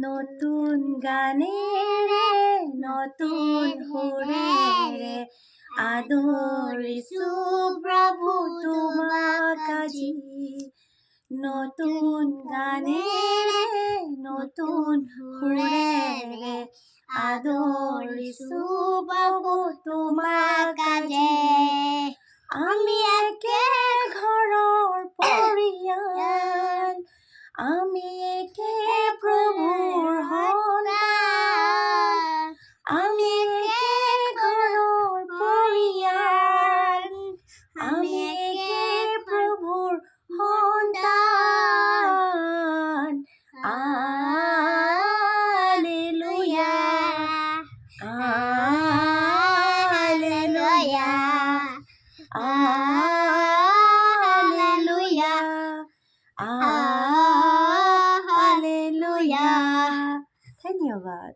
নতুন গানেৰে নতুন সুৰেৰে আদৰিছো প্ৰভু তোমাক আজি। নতুন গানেৰে নতুন সুৰেৰে আদৰিছো প্ৰভু তোমাক আজি। আমি একে ঘৰৰ পৰিয়াল, আমি একে প্ৰভুৰ সন্তান, আমি একে ঘৰৰ পৰিয়াল, আমি একে প্ৰভুৰ সন্তান। Hallelujah, hallelujah, hallelujah, hallelujah. ধন্যবাদ।